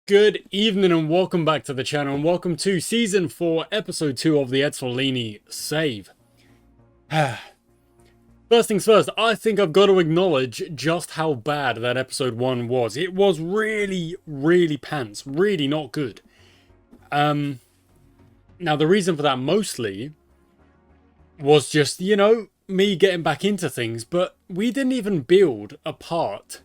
Good evening and welcome back to the channel and welcome to Season 4, Episode 2 of the Ezzolini save. First things first, I think I've got to acknowledge just how bad that Episode 1 was. It was really pants, really not good. Now the reason for that mostly was just, me getting back into things, but we didn't even build a part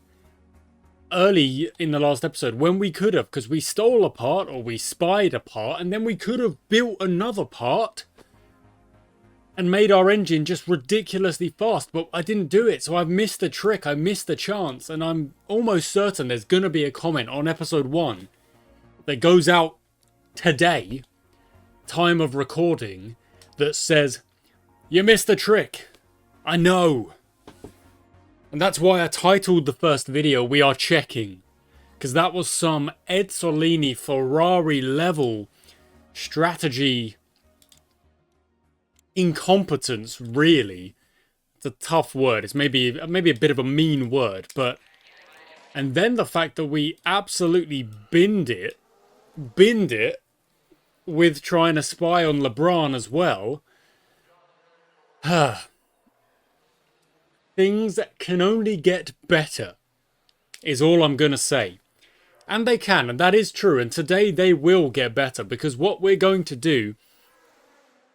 early in the last episode when we could have, because we stole a part or we spied a part and then we could have built another part and made our engine just ridiculously fast, but I didn't do it. So I've missed the trick, I missed the chance, and I'm almost certain there's going to be a comment on episode 1 that goes out today, time of recording, that says, "You missed the trick." I know. And that's why I titled the first video, "We Are Checking." Because that was some Ezzolini Ferrari level strategy incompetence, really. It's a tough word. It's maybe a bit of a mean word, but... And then the fact that we absolutely binned it with trying to spy on LeBron as well. Things can only get better, is all I'm going to say. And they can, and that is true. And today they will get better, because what we're going to do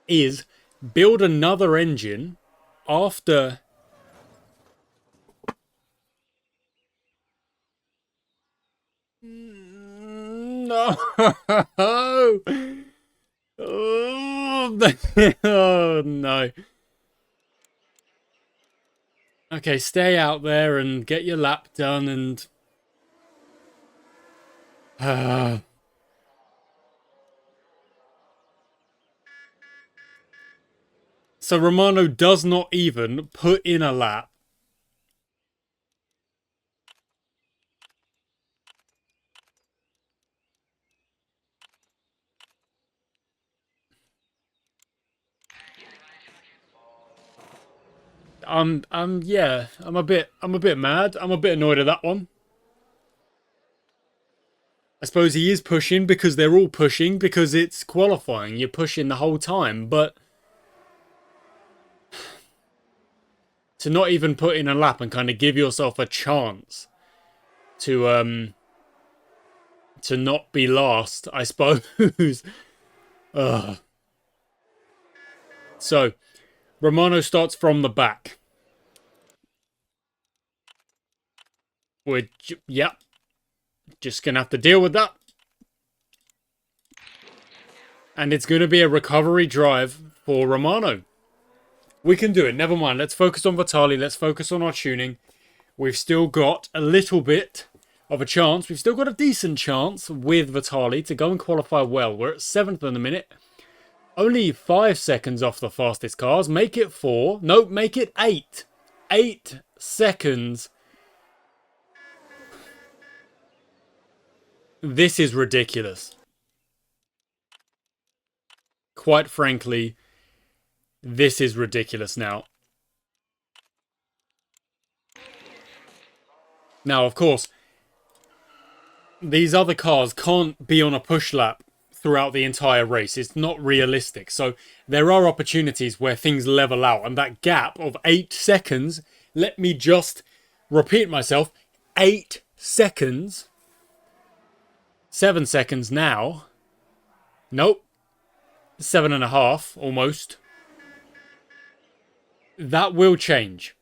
is build another engine after... No! Oh, no. Okay, stay out there and get your lap done and... So Romano does not even put in a lap. Yeah, I'm a bit mad. I'm a bit annoyed at that one. I suppose he is pushing because they're all pushing because it's qualifying. You're pushing the whole time, but to not even put in a lap and kind of give yourself a chance to not be last, I suppose. Ugh. So, Romano starts from the back. Yep. Just gonna have to deal with that. And it's gonna be a recovery drive for Romano. We can do it, never mind. Let's focus on Vitali, let's focus on our tuning. We've still got a little bit of a chance. We've still got a decent chance with Vitali to go and qualify well. We're at 7th in the minute. Only 5 seconds off the fastest cars. Make it 4. Nope, make it 8. 8 seconds. This is ridiculous. Quite frankly, this is ridiculous now. Now, of course, these other cars can't be on a push lap throughout the entire race. It's not realistic. So there are opportunities where things level out. And that gap of 8 seconds, let me just repeat myself, 8 seconds... 7 seconds now. Nope. 7.5, almost. That will change.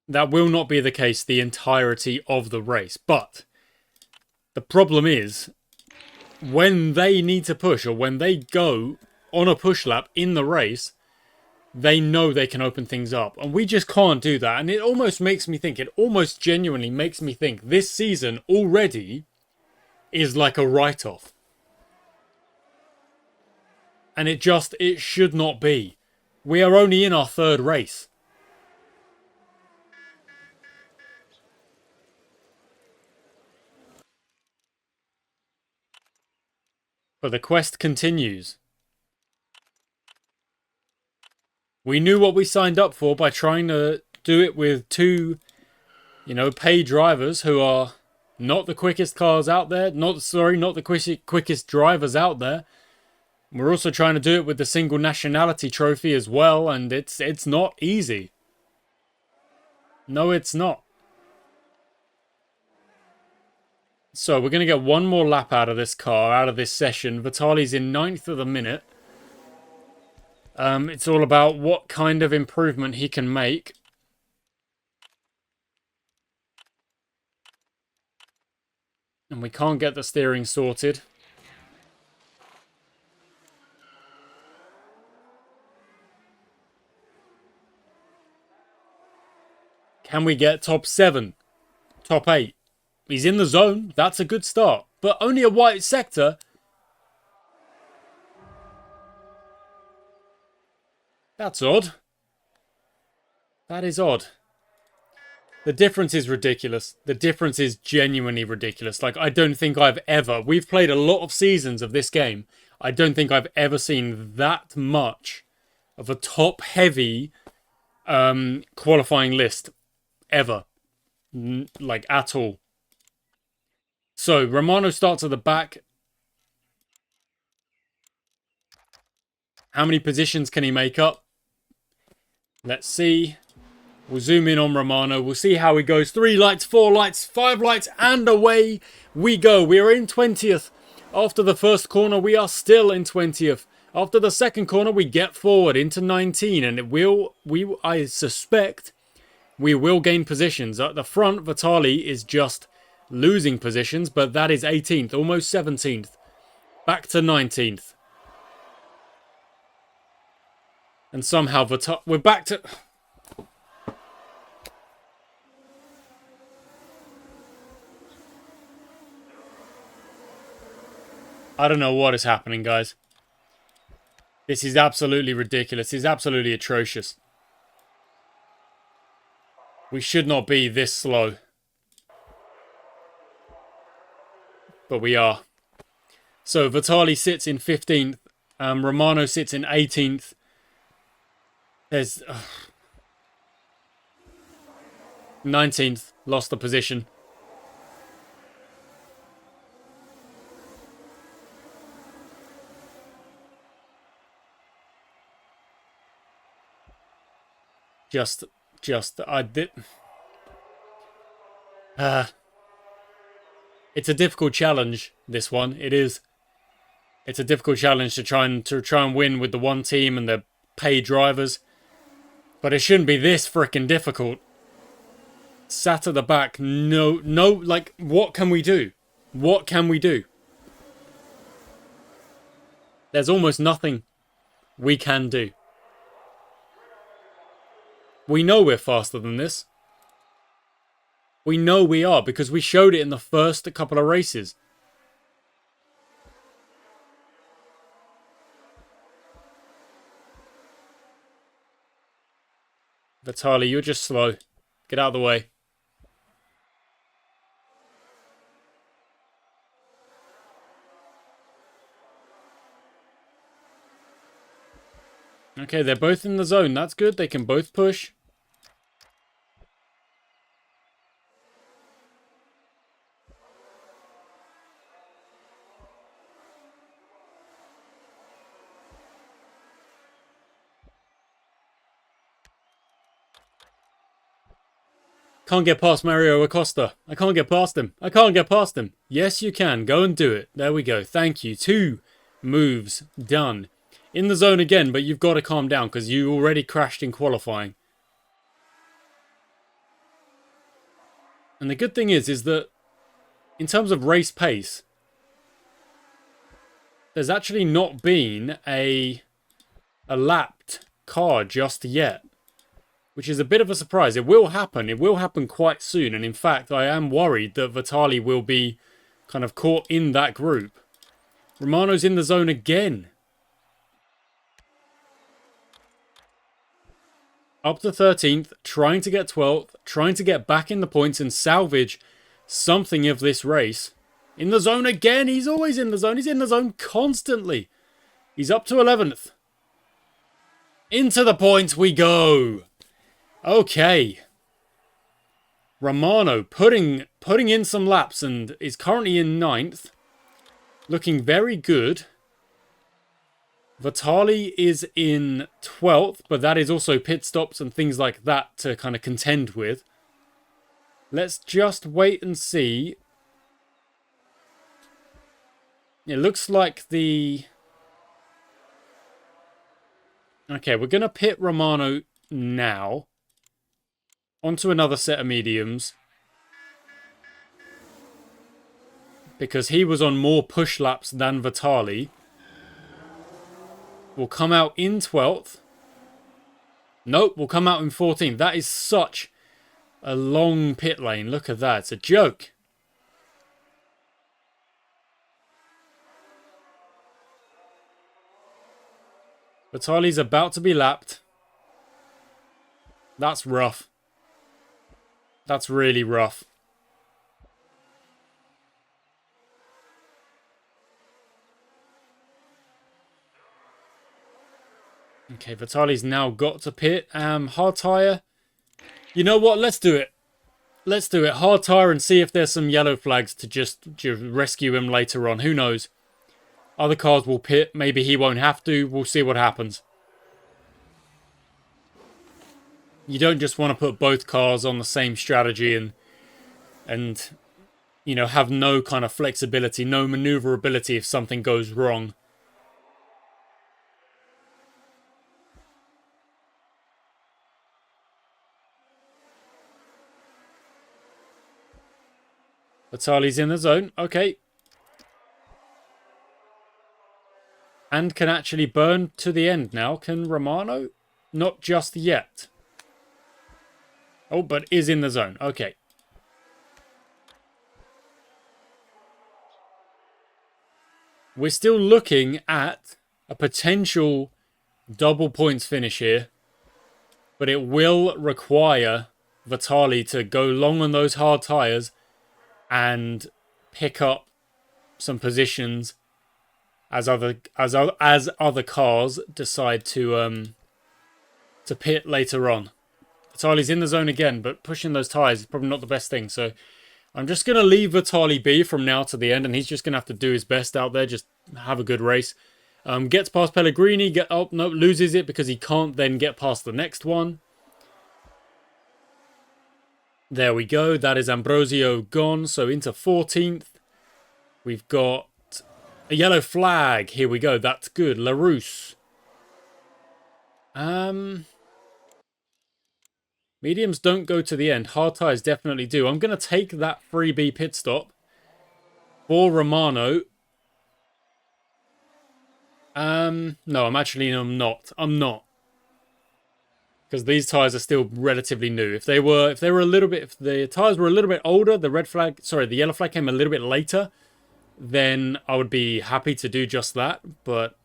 That will not be the case the entirety of the race. But the problem is, when they need to push, or when they go on a push lap in the race, they know they can open things up. And we just can't do that. And it almost makes me think, it almost genuinely makes me think this season already is like a write-off. And it should not be. We are only in our 3rd race. But the quest continues. We knew what we signed up for by trying to do it with 2, paid drivers who are Not the quickest cars out there. Not the quickest drivers out there. We're also trying to do it with the single nationality trophy as well, and it's not easy. No, it's not. So we're going to get one more lap out of this car, out of this session. Vitali's in 9th of the minute. It's all about what kind of improvement he can make. And we can't get the steering sorted. Can we get top 7? Top 8? He's in the zone. That's a good start. But only a white sector. That's odd. That is odd. The difference is ridiculous. The difference is genuinely ridiculous. Like, I don't think I've ever... We've played a lot of seasons of this game. I don't think I've ever seen that much of a top-heavy qualifying list. Ever. Like, at all. So, Romano starts at the back. How many positions can he make up? Let's see. We'll zoom in on Romano. We'll see how he goes. 3 lights, 4 lights, 5 lights, and away we go. We are in 20th. After the first corner, we are still in 20th. After the second corner, we get forward into 19, and I suspect we will gain positions. At the front, Vitali is just losing positions, but that is 18th, almost 17th. Back to 19th. And somehow we're back to... I don't know what is happening, guys. This is absolutely ridiculous. This is absolutely atrocious. We should not be this slow. But we are. So, Vitali sits in 15th. Romano sits in 18th. There's... 19th. Lost the position. I did... It's a difficult challenge, this one. It is. It's a difficult challenge to try and win with the one team and the paid drivers. But it shouldn't be this frickin' difficult. Sat at the back, no, like, what can we do? What can we do? There's almost nothing we can do. We know we're faster than this. We know we are because we showed it in the first couple of races. Vitali, you're just slow. Get out of the way. Okay, they're both in the zone. That's good. They can both push. Can't get past Mario Acosta. I can't get past him. I can't get past him. Yes, you can. Go and do it. There we go. Thank you. 2 moves done. In the zone again, but you've got to calm down because you already crashed in qualifying. And the good thing is that in terms of race pace, there's actually not been a lapped car just yet. Which is a bit of a surprise. It will happen. It will happen quite soon. And in fact, I am worried that Vitali will be kind of caught in that group. Romano's in the zone again. Up to 13th, trying to get 12th, trying to get back in the points and salvage something of this race. In the zone again. He's always in the zone. He's in the zone constantly. He's up to 11th. Into the points we go. Okay. Romano putting in some laps and is currently in 9th. Looking very good. Vitali is in 12th, but that is also pit stops and things like that to kind of contend with. Let's just wait and see. It looks like the... Okay, we're going to pit Romano now. Onto another set of mediums. Because he was on more push laps than Vitali. Will come out in 12th. Nope, will come out in 14th. That is such a long pit lane. Look at that. It's a joke. Vitali's about to be lapped. That's rough. That's really rough. Okay, Vitali's now got to pit. Hard tyre. You know what? Let's do it. Let's do it. Hard tyre and see if there's some yellow flags to just rescue him later on. Who knows? Other cars will pit. Maybe he won't have to. We'll see what happens. You don't just want to put both cars on the same strategy and you know, have no kind of flexibility, no maneuverability if something goes wrong. Vitali's in the zone. Okay. And can actually burn to the end now. Can Romano? Not just yet. Oh, but is in the zone. Okay. We're still looking at a potential double points finish here. But it will require Vitali to go long on those hard tyres and pick up some positions as other cars decide to pit later on. Vitali's in the zone again, but pushing those tyres is probably not the best thing. So I'm just going to leave Vitali be from now to the end, and he's just going to have to do his best out there, just have a good race. Gets past Pellegrini, loses it because he can't then get past the next one. There we go. That is Ambrosio gone. So into 14th. We've got a yellow flag. Here we go. That's good. LaRousse. Mediums don't go to the end. Hard tyres definitely do. I'm going to take that freebie pit stop for Romano. No, I'm not. Because these tyres are still relatively new. If the tyres were a little bit older, the yellow flag came a little bit later, then I would be happy to do just that, but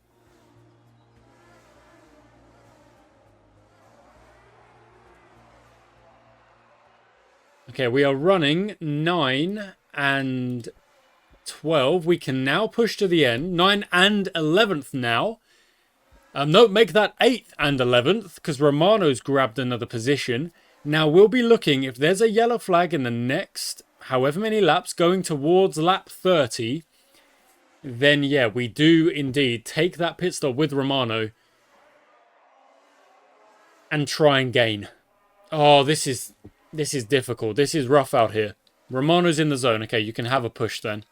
okay, we are running 9 and 12. We can now push to the end. 9 and 11th now. No, make that 8th and 11th, because Romano's grabbed another position. Now, we'll be looking, if there's a yellow flag in the next however many laps, going towards lap 30, then yeah, we do indeed take that pit stop with Romano and try and gain. Oh, this is difficult. This is rough out here. Romano's in the zone. Okay, you can have a push then.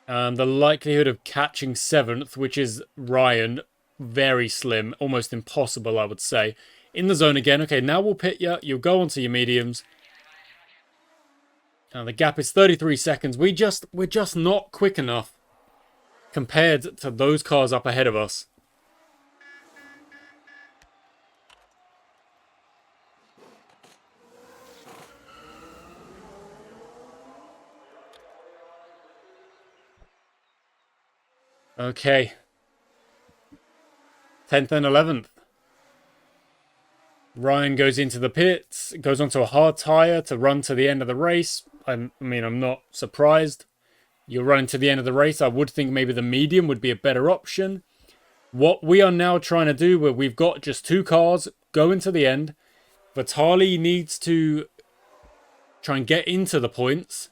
The likelihood of catching 7th, which is Ryan, very slim. Almost impossible, I would say. In the zone again. Okay, now we'll pit you. You'll go onto your mediums. The gap is 33 seconds. We're just not quick enough compared to those cars up ahead of us. Okay. 10th and 11th. Ryan goes into the pits, goes onto a hard tyre to run to the end of the race. I mean, I'm not surprised. You're running to the end of the race. I would think maybe the medium would be a better option. What we are now trying to do, where we've got just 2 cars going to the end, Vitali needs to try and get into the points.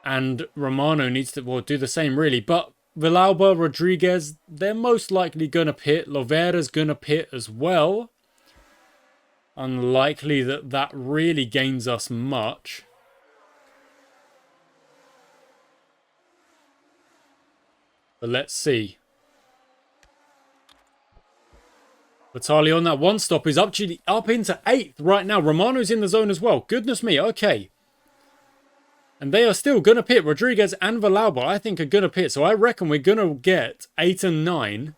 And Romano needs to, well, do the same, really. But Villalba, Rodriguez, they're most likely going to pit. Lovera's going to pit as well. Unlikely that that really gains us much. But let's see. Vitali on that one stop is actually up into 8th right now. Romano's in the zone as well. Goodness me, okay. And they are still going to pit. Rodriguez and Villalba, I think, are going to pit. So I reckon we're going to get 8 and 9.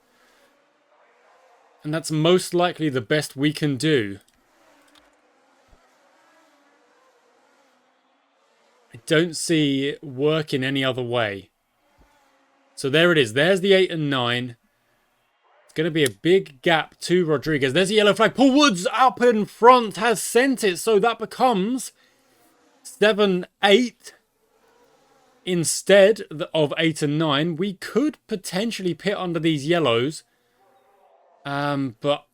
And that's most likely the best we can do. I don't see it working any other way. So there it is. There's the 8 and 9. It's going to be a big gap to Rodriguez. There's the yellow flag. Paul Woods up in front has sent it. So that becomes 7, 8 instead of 8 and 9. We could potentially pit under these yellows. But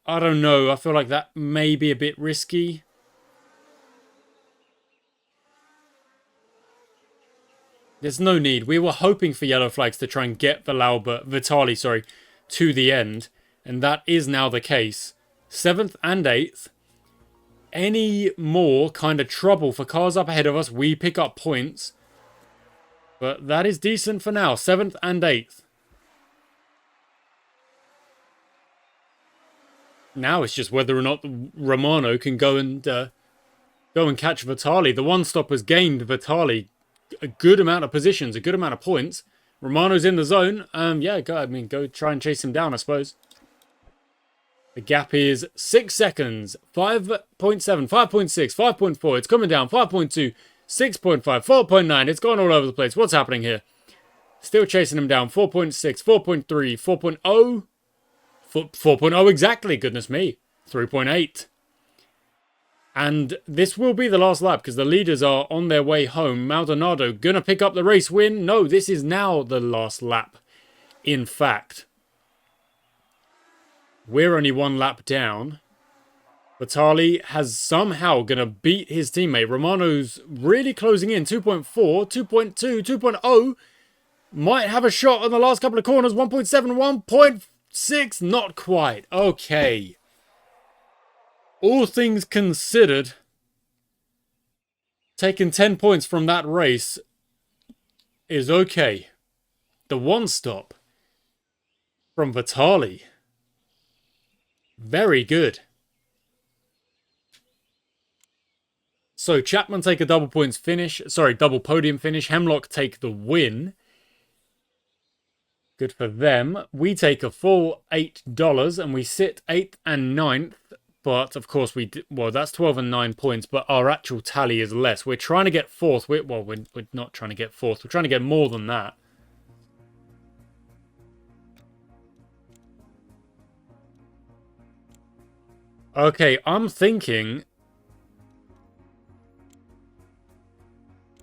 I don't know. I feel like that may be a bit risky. There's no need. We were hoping for yellow flags to try and get Vitali, to the end. And that is now the case. 7th and 8th. Any more kind of trouble for cars up ahead of us, we pick up points. But that is decent for now. 7th and 8th. Now it's just whether or not Romano can go and catch Vitali. The one stop has gained Vitali a good amount of positions, a good amount of points. Romano's in the zone. Yeah, go try and chase him down, I suppose. The gap is 6 seconds. 5.7, 5.6, 5.4. It's coming down. 5.2, 6.5, 4.9. It's gone all over the place. What's happening here? Still chasing him down. 4.6, 4.3, 4.0. 4.0 exactly. Goodness me. 3.8. And this will be the last lap because the leaders are on their way home. Maldonado going to pick up the race win. No, this is now the last lap. In fact, we're only 1 lap down. Vitali has somehow going to beat his teammate. Romano's really closing in. 2.4, 2.2, 2.0. Might have a shot on the last couple of corners. 1.7, 1.6. Not quite. Okay. All things considered, taking 10 points from that race is okay. The one stop from Vitali. Very good. So Chapman take a double podium finish. Hemlock take the win. Good for them. We take a full $8 and we sit 8th and 9th. But, of course, that's 12 and 9 points, but our actual tally is less. We're trying to get 4th. We're not trying to get 4th. We're trying to get more than that. Okay, I'm thinking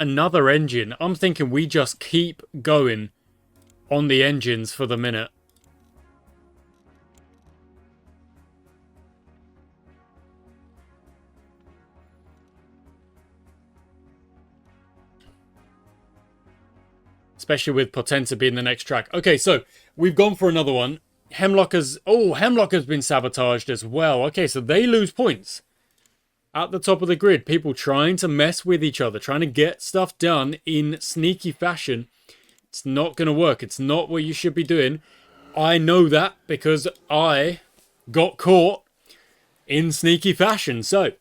another engine. I'm thinking we just keep going on the engines for the minute. Especially with Potenza being the next track. Okay, so we've gone for another one. Hemlock has been sabotaged as well. Okay, so they lose points. At the top of the grid, people trying to mess with each other, trying to get stuff done in sneaky fashion. It's not going to work. It's not what you should be doing. I know that because I got caught in sneaky fashion. So,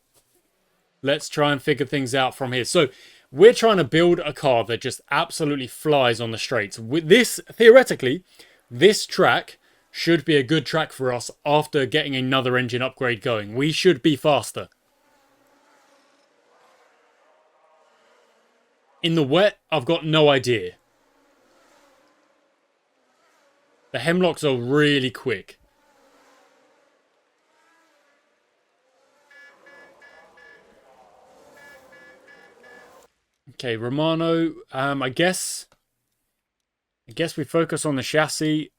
let's try and figure things out from here. So, we're trying to build a car that just absolutely flies on the straights. With this, theoretically, this track should be a good track for us after getting another engine upgrade going. We should be faster. In the wet, I've got no idea. The Hemlocks are really quick. Okay, Romano, I guess we focus on the chassis.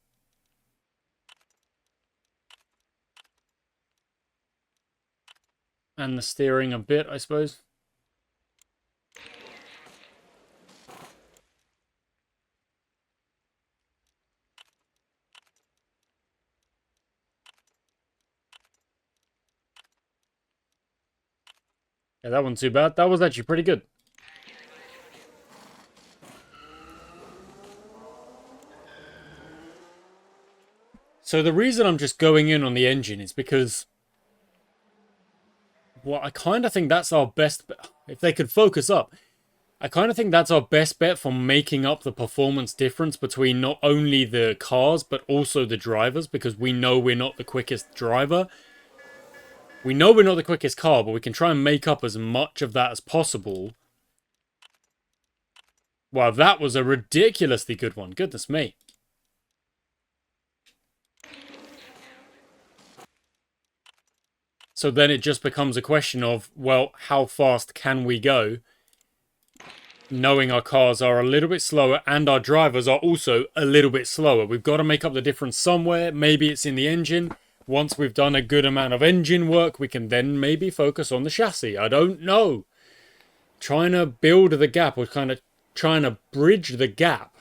And the steering a bit, I suppose. Yeah, that wasn't too bad. That was actually pretty good. So the reason I'm just going in on the engine is because, well, I kind of think that's our best bet. If they could focus up, I kind of think that's our best bet for making up the performance difference between not only the cars, but also the drivers, because we know we're not the quickest driver. We know we're not the quickest car, but we can try and make up as much of that as possible. Wow, that was a ridiculously good one. Goodness me. So then it just becomes a question of, well, how fast can we go? Knowing our cars are a little bit slower and our drivers are also a little bit slower. We've got to make up the difference somewhere. Maybe it's in the engine. Once we've done a good amount of engine work, we can then maybe focus on the chassis. I don't know. Trying to build the gap, or kind of trying to bridge the gap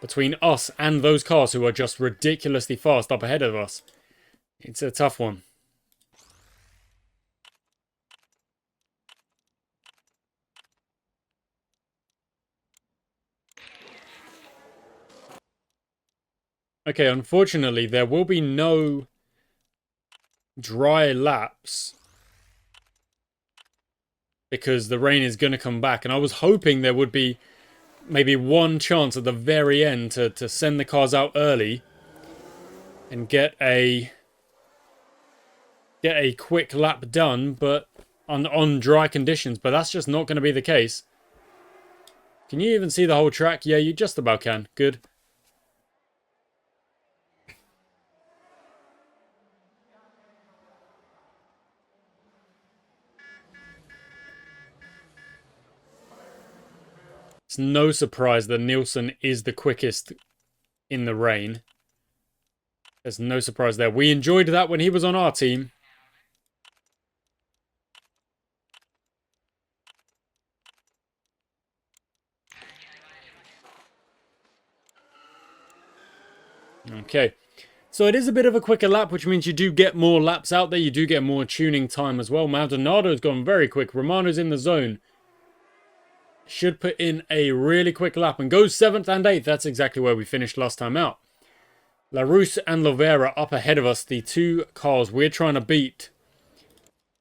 between us and those cars who are just ridiculously fast up ahead of us. It's a tough one. Okay, unfortunately, there will be no dry laps because the rain is going to come back. And I was hoping there would be maybe one chance at the very end to send the cars out early and get a quick lap done, but on dry conditions. But that's just not going to be the case. Can you even see the whole track? Yeah, you just about can. Good. It's no surprise that Nielsen is the quickest in the rain. There's no surprise there. We enjoyed that when he was on our team. Okay. So it is a bit of a quicker lap, which means you do get more laps out there. You do get more tuning time as well. Maldonado's gone very quick. Romano's in the zone. Should put in a really quick lap and goes 7th and 8th. That's exactly where we finished last time out. LaRousse and Lovera up ahead of us. The two cars we're trying to beat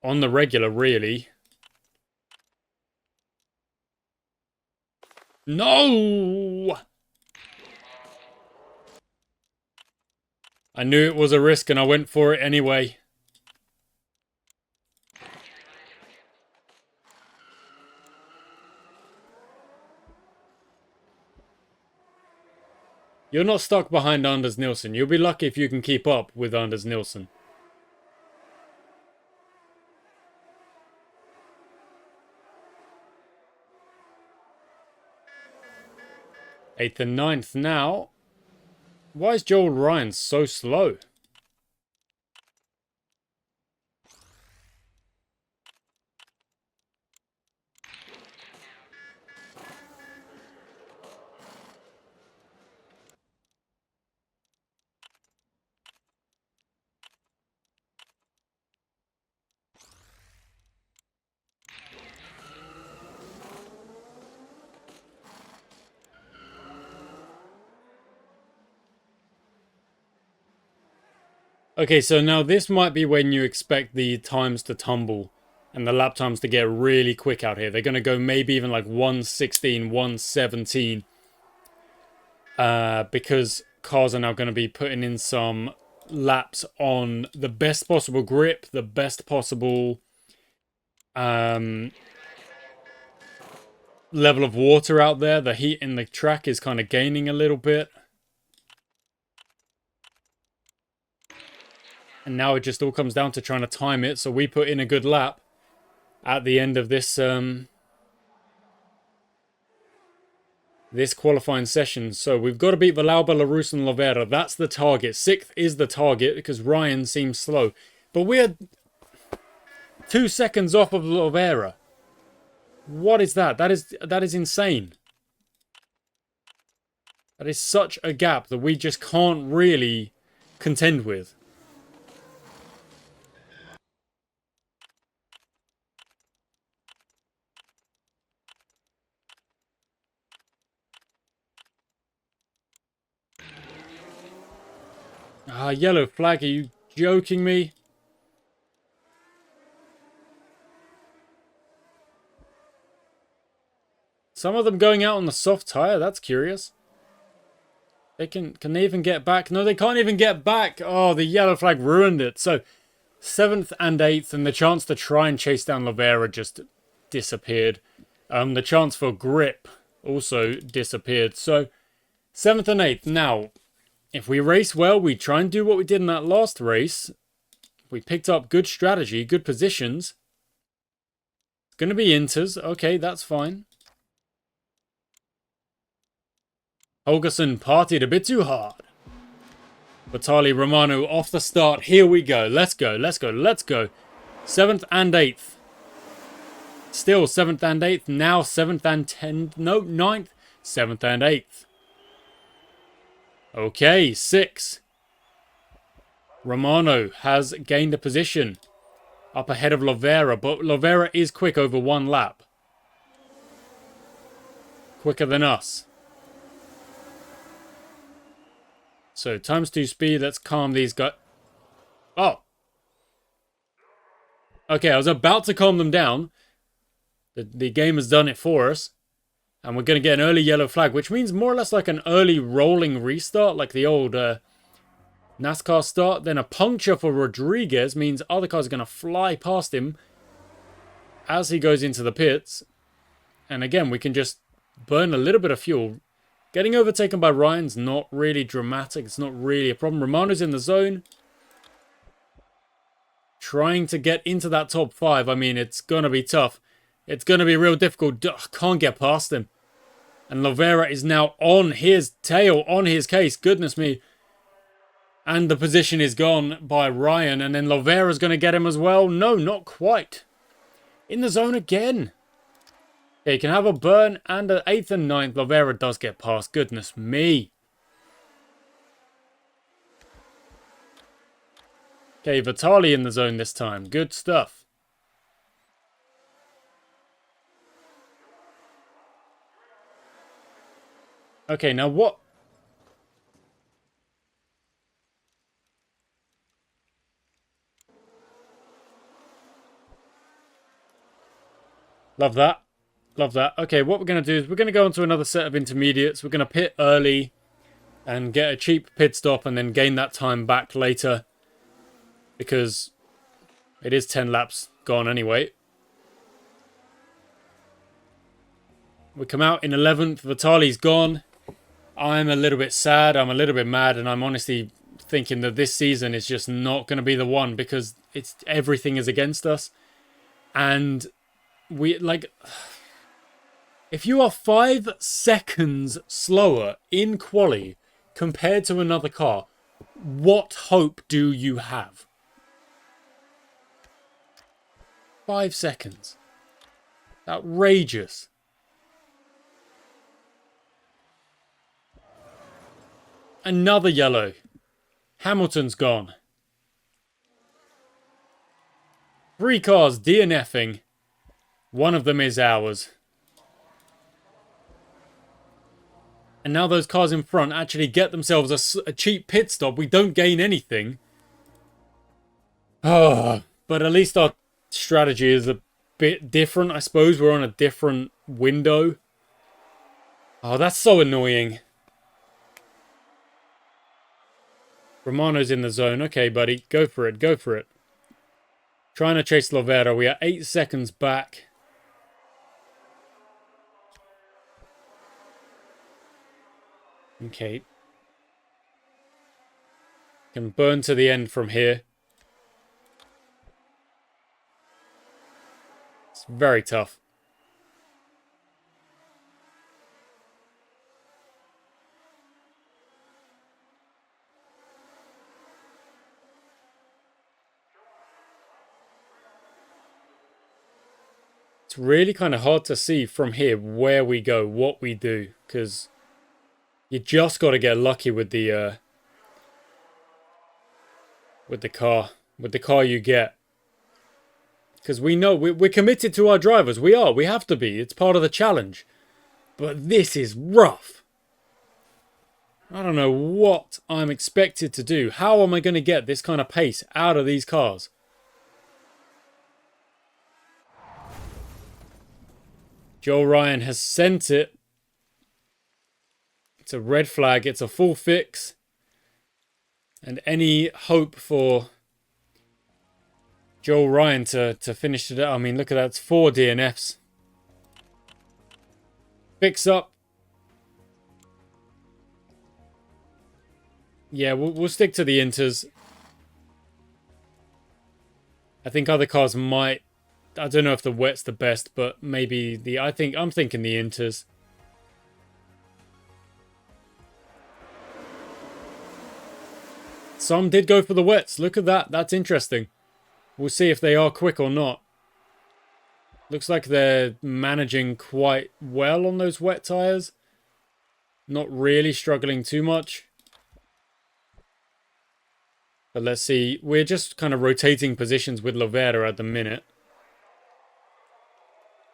on the regular, really. No! I knew it was a risk and I went for it anyway. You're not stuck behind Anders Nielsen. You'll be lucky if you can keep up with Anders Nielsen. Eighth and 9th now. Why is Joel Ryan so slow? Okay, so now this might be when you expect the times to tumble and the lap times to get really quick out here. They're going to go maybe even like 1:16, 1:17. Because cars are now going to be putting in some laps on the best possible grip, the best possible level of water out there. The heat in the track is kind of gaining a little bit. And now it just all comes down to trying to time it so we put in a good lap at the end of this this qualifying session. So we've got to beat Villalba, LaRousse and Lovera. That's the target. 6th is the target because Ryan seems slow. But 2 seconds off of Lovera. What is that? That is insane. That is such a gap that we just can't really contend with. Ah, yellow flag, are you joking me? Some of them going out on the soft tyre, that's curious. They can they even get back? No, they can't even get back. Oh, the yellow flag ruined it. So, 7th and 8th, and the chance to try and chase down Lovera just disappeared. The chance for grip also disappeared. So, 7th and 8th. Now, if we race well, we try and do what we did in that last race. We picked up good strategy, good positions. It's going to be inters. Okay, that's fine. Holgersen partied a bit too hard. Vitali Romano off the start. Here we go. Let's go. Let's go. Let's go. 7th and 8th. Still 7th and 8th. Now 7th and 10th. No, 9th. 7th and 8th. Okay, 6. Romano has gained a position up ahead of Lovera, but Lovera is quick over 1 lap. Quicker than us. So, ×2 speed. Let's calm these guys. Oh. Okay, I was about to calm them down. The game has done it for us. And we're going to get an early yellow flag, which means more or less like an early rolling restart, like the old NASCAR start. Then a puncture for Rodriguez means other cars are going to fly past him as he goes into the pits. And again, we can just burn a little bit of fuel. Getting overtaken by Ryan's not really dramatic. It's not really a problem. Romano's in the zone. Trying to get into that top 5. I mean, it's going to be tough. It's going to be real difficult. Can't get past him. And Lovera is now on his tail, on his case. Goodness me. And the position is gone by Ryan. And then Lovera's going to get him as well. No, not quite. In the zone again. Yeah, you can have a burn and an 8th and 9th. Lovera does get past. Goodness me. Okay, Vitali in the zone this time. Good stuff. Okay, now what? Love that. Love that. Okay, what we're going to do is we're going to go on to another set of intermediates. We're going to pit early and get a cheap pit stop and then gain that time back later. Because it is 10 laps gone anyway. We come out in 11th. Vitali's gone. I'm a little bit sad. I'm a little bit mad. And I'm honestly thinking that this season is just not going to be the one. Because everything is against us. And we, like... If you are 5 seconds slower in quali compared to another car, what hope do you have? 5 seconds. Outrageous. Another yellow. Hamilton's gone. 3 cars DNFing. One of them is ours. And now those cars in front actually get themselves a cheap pit stop. We don't gain anything. Oh, but at least our strategy is a bit different. I suppose we're on a different window. Oh, that's so annoying. Romano's in the zone. Okay, buddy. Go for it. Go for it. Trying to chase Lovera. We are 8 seconds back. Okay. Can burn to the end from here. It's very tough. It's really kind of hard to see from here where we go, what we do, because you just got to get lucky with the car you get. Because we know we're committed to our drivers. We have to be. It's part of the challenge. But this is rough. I don't know what I'm expected to do. How am I going to get this kind of pace out of these cars? Joe Ryan has sent it. It's a red flag. It's a full fix. And any hope for Joe Ryan to finish it out. I mean, look at that. It's 4 DNFs. Fix up. Yeah, we'll stick to the inters. I think other cars might. I don't know if the wet's the best, but maybe the. I'm thinking the inters. Some did go for the wets. Look at that. That's interesting. We'll see if they are quick or not. Looks like they're managing quite well on those wet tires. Not really struggling too much. But let's see. We're just kind of rotating positions with Lovera at the minute.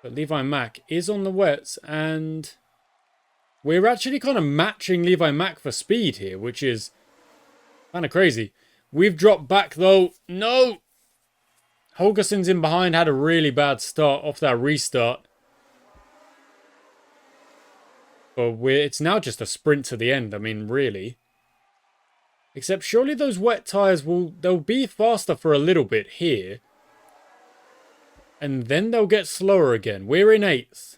But Levi Mack is on the wets, and we're actually kind of matching Levi Mack for speed here, which is kind of crazy. We've dropped back, though. No! Holgerson's in behind, had a really bad start off that restart. But it's now just a sprint to the end, I mean, really. Except surely those wet tyres they'll be faster for a little bit here. And then they'll get slower again. We're in 8th.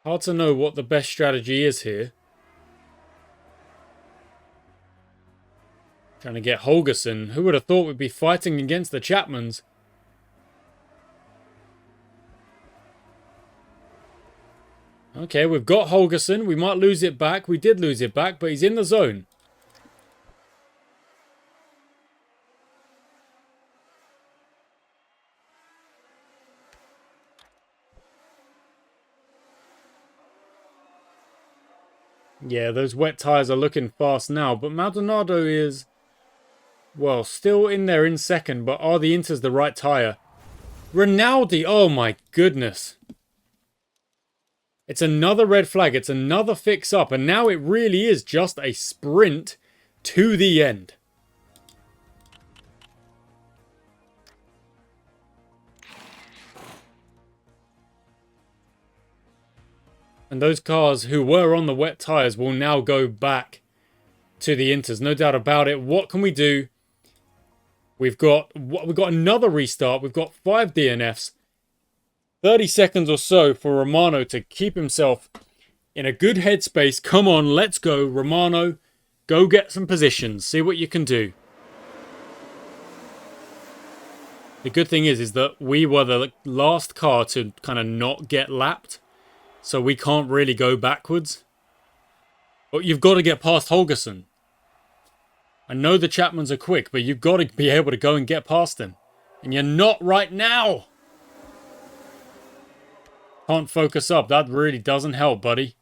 Hard to know what the best strategy is here. Trying to get Holgerson. Who would have thought we'd be fighting against the Chapmans? Okay, we've got Holgerson. We might lose it back. We did lose it back, but he's in the zone. Yeah, those wet tyres are looking fast now, but Maldonado is, well, still in there in second, but are the Inters the right tyre? Rinaldi, oh my goodness. It's another red flag. It's another fix up. And now it really is just a sprint to the end. And those cars who were on the wet tyres will now go back to the Inters. No doubt about it. What can we do? We've got another restart. We've got 5 DNFs. 30 seconds or so for Romano to keep himself in a good headspace. Come on, let's go, Romano. Go get some positions. See what you can do. The good thing is that we were the last car to kind of not get lapped. So we can't really go backwards. But you've got to get past Holgerson. I know the Chapmans are quick, but you've got to be able to go and get past them. And you're not right now. Can't focus up. That really doesn't help, buddy.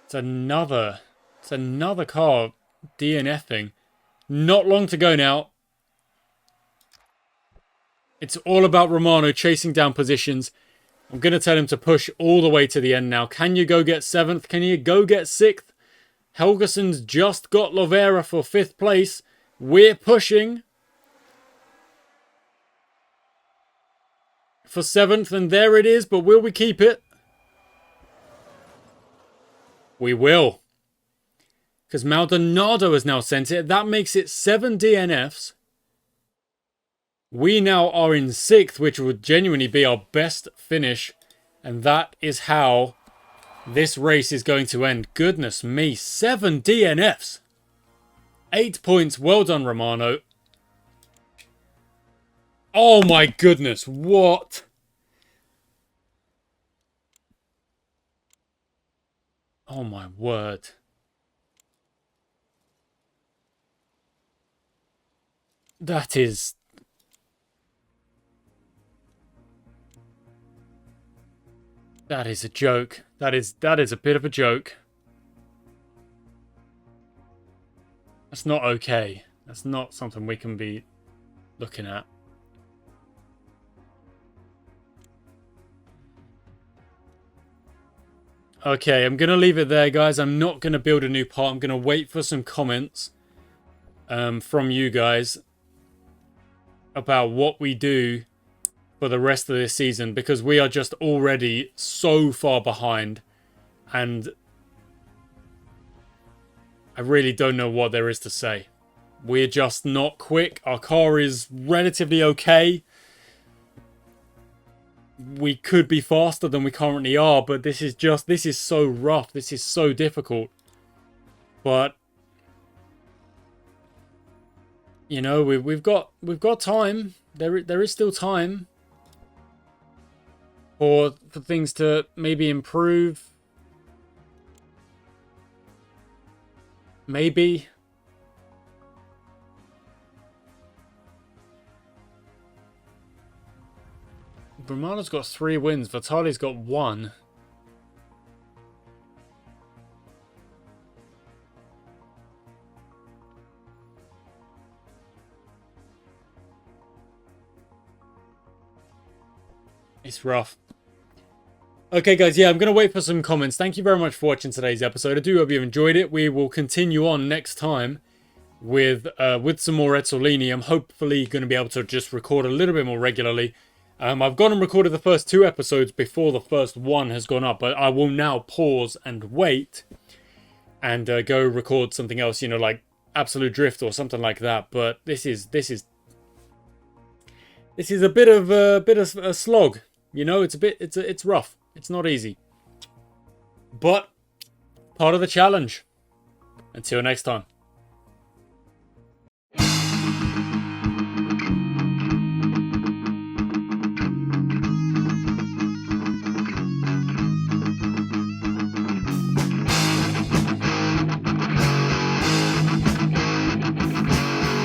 It's another car DNFing. Not long to go now. It's all about Romano chasing down positions. I'm going to tell him to push all the way to the end now. Can you go get 7th? Can you go get 6th? Helgerson's just got Lovera for 5th place. We're pushing for 7th, and there it is. But will we keep it? We will. Because Maldonado has now sent it. That makes it 7 DNFs. We now are in 6th, which would genuinely be our best finish. And that is how This race is going to end. Goodness me, 7 DNFs. 8 points. Well done, Romano. Oh my goodness, what? Oh my word. That is... That is a joke. That is a bit of a joke. That's not okay. That's not something we can be looking at. Okay, I'm going to leave it there, guys. I'm not going to build a new part. I'm going to wait for some comments from you guys about what we do for the rest of this season, because we are just already so far behind, and I really don't know what there is to say. We're just not quick. Our car is relatively okay. We could be faster than we currently are, but this is so rough. This is so difficult. But you know, we've got time. There is still time for things to maybe improve. Maybe. Romano's got 3 wins. Vitali's got 1. It's rough. Okay, guys, yeah, I'm going to wait for some comments. Thank you very much for watching today's episode. I do hope you enjoyed it. We will continue on next time with some more Ezzolini. I'm hopefully going to be able to just record a little bit more regularly. I've gone and recorded the first 2 episodes before the first one has gone up, but I will now pause and wait and go record something else, you know, like Absolute Drift or something like that. But this is a bit of a slog, you know. It's rough. It's not easy, but part of the challenge. Until next time.